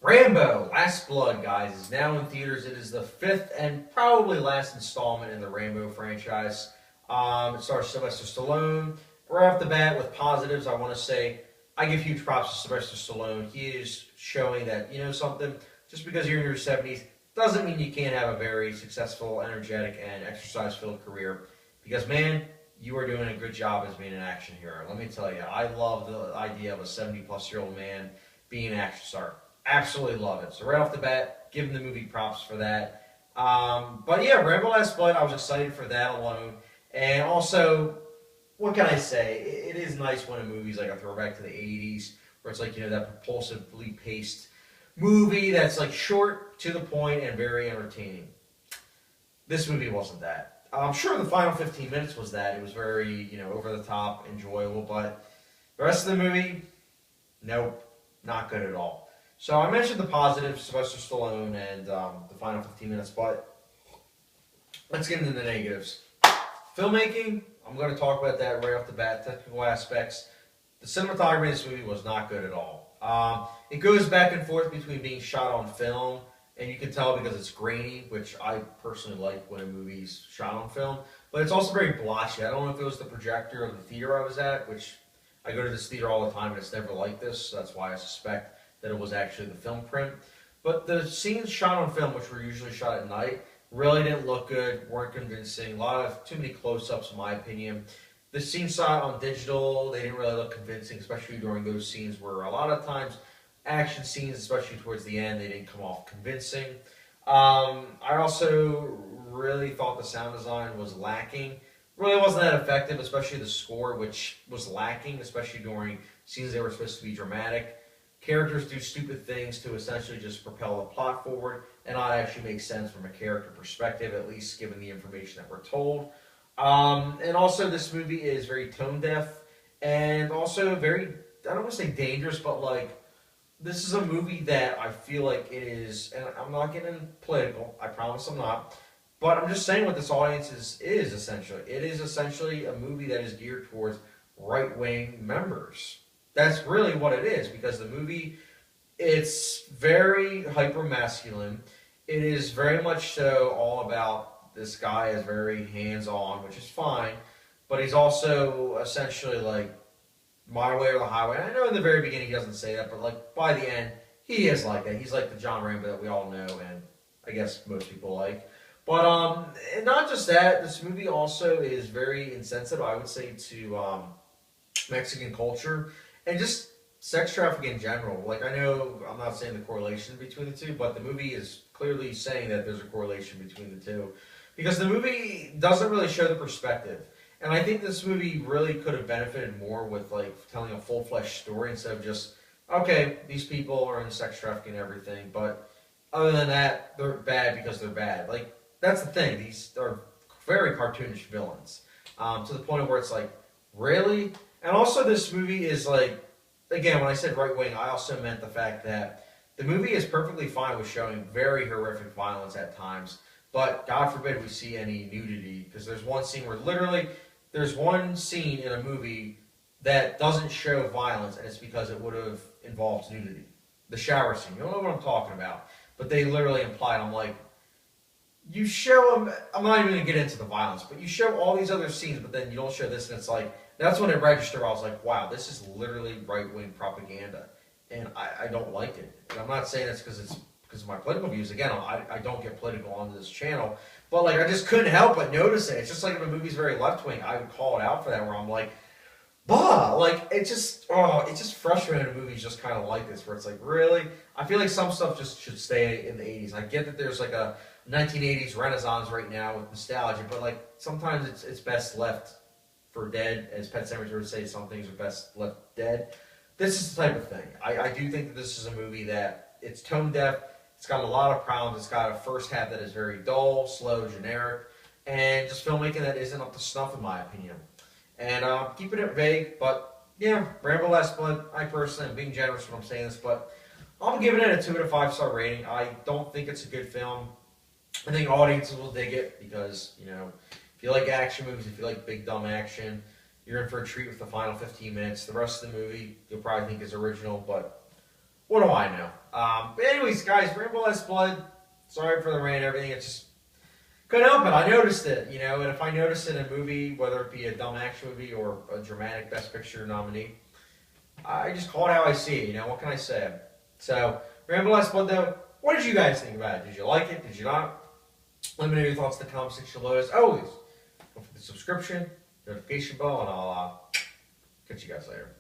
Rambo, Last Blood, guys, is now in theaters. It is the fifth and probably last installment in the Rambo franchise. It stars Sylvester Stallone. Right off the bat, with positives, I want to say I give huge props to Sylvester Stallone. He is showing that, something, just because you're in your 70s doesn't mean you can't have a very successful, energetic, and exercise-filled career. Because, man, you are doing a good job as being an action hero. Let me tell you, I love the idea of a 70-plus-year-old man being an action star. Absolutely love it. So right off the bat, giving the movie props for that. But yeah, Rambo Last Blood, I was excited for that alone. And also, what can I say? It is nice when a movie's like a throwback to the 80s, where it's like, that propulsively paced movie that's like short, to the point, and very entertaining. This movie wasn't that. I'm sure the final 15 minutes was that. It was very, over the top, enjoyable, but the rest of the movie, nope, not good at all. So I mentioned the positives, Sylvester Stallone, and the final 15 minutes, but let's get into the negatives. Filmmaking, I'm going to talk about that right off the bat, technical aspects. The cinematography in this movie was not good at all. It goes back and forth between being shot on film, and you can tell because it's grainy, which I personally like when a movie's shot on film, but it's also very blotchy. I don't know if it was the projector of the theater I was at, which I go to this theater all the time, and it's never like this, so that's why I suspect that it was actually the film print. But the scenes shot on film, which were usually shot at night, really didn't look good, weren't convincing. Too many close-ups, in my opinion. The scenes shot on digital, they didn't really look convincing, especially during those scenes where a lot of times action scenes, especially towards the end, they didn't come off convincing. I also really thought the sound design was lacking. Really wasn't that effective, especially the score, which was lacking, especially during scenes that were supposed to be dramatic. Characters do stupid things to essentially just propel the plot forward and not actually make sense from a character perspective, at least given the information that we're told. And also, this movie is very tone deaf and also very, I don't want to say dangerous, but like, this is a movie that I feel like it is, and I'm not getting political, I promise I'm not, but I'm just saying what this audience is essentially. It is essentially a movie that is geared towards right-wing members. That's really what it is, because the movie, it's very hyper-masculine. It is very much so all about this guy is very hands-on, which is fine, but he's also essentially like, my way or the highway. And I know in the very beginning he doesn't say that, but like by the end, he is like that. He's like the John Rambo that we all know, and I guess most people like. But and not just that, this movie also is very insensitive, I would say, to Mexican culture and just sex trafficking in general. Like, I know I'm not saying the correlation between the two, but the movie is clearly saying that there's a correlation between the two, because the movie doesn't really show the perspective. And I think this movie really could have benefited more with like telling a full-fledged story instead of just, okay, these people are in sex trafficking and everything, but other than that, they're bad because they're bad. Like, that's the thing. These are very cartoonish villains, to the point where it's like, really? And also, this movie is like, again, when I said right wing, I also meant the fact that the movie is perfectly fine with showing very horrific violence at times, but God forbid we see any nudity, because there's one scene where literally, there's one scene in a movie that doesn't show violence, and it's because it would have involved nudity. The shower scene. You don't know what I'm talking about, but they literally implied, I'm like, you show them, I'm not even going to get into the violence, but you show all these other scenes, but then you don't show this, and it's like, that's when it registered. I was like, wow, this is literally right-wing propaganda, and I don't like it. And I'm not saying it's because of my political views. Again, I don't get political on this channel, but like, I just couldn't help but notice it. It's just like if a movie's very left-wing, I would call it out for that, where I'm like, bah, like, it's just frustrating when a movie's just kind of like this, where it's like, really? I feel like some stuff just should stay in the 80s. I get that there's like a 1980s renaissance right now with nostalgia, but like, sometimes it's best left for dead. As Pet Sematary would say, some things are best left dead. This is the type of thing. I do think that this is a movie that, it's tone deaf, it's got a lot of problems, it's got a first half that is very dull, slow, generic, and just filmmaking that isn't up to snuff in my opinion. And keeping it vague, but yeah, Rambo Last Blood, I personally am being generous when I'm saying this, but I'm giving it a 2 to 5 star rating. I don't think it's a good film. I think audiences will dig it because, if you like action movies, if you like big dumb action, you're in for a treat with the final 15 minutes. The rest of the movie you'll probably think is original, but what do I know? But anyways, guys, Rambo Last Blood. Sorry for the rant and everything. It's just couldn't help it. I noticed it, you know, and if I notice it in a movie, whether it be a dumb action movie or a dramatic Best Picture nominee, I just call it how I see it. You know, what can I say? So, Rambo Last Blood, though, what did you guys think about it? Did you like it? Did you not? Let me know your thoughts in the comment section below. As always, don't forget the subscription, notification bell, and I'll catch you guys later.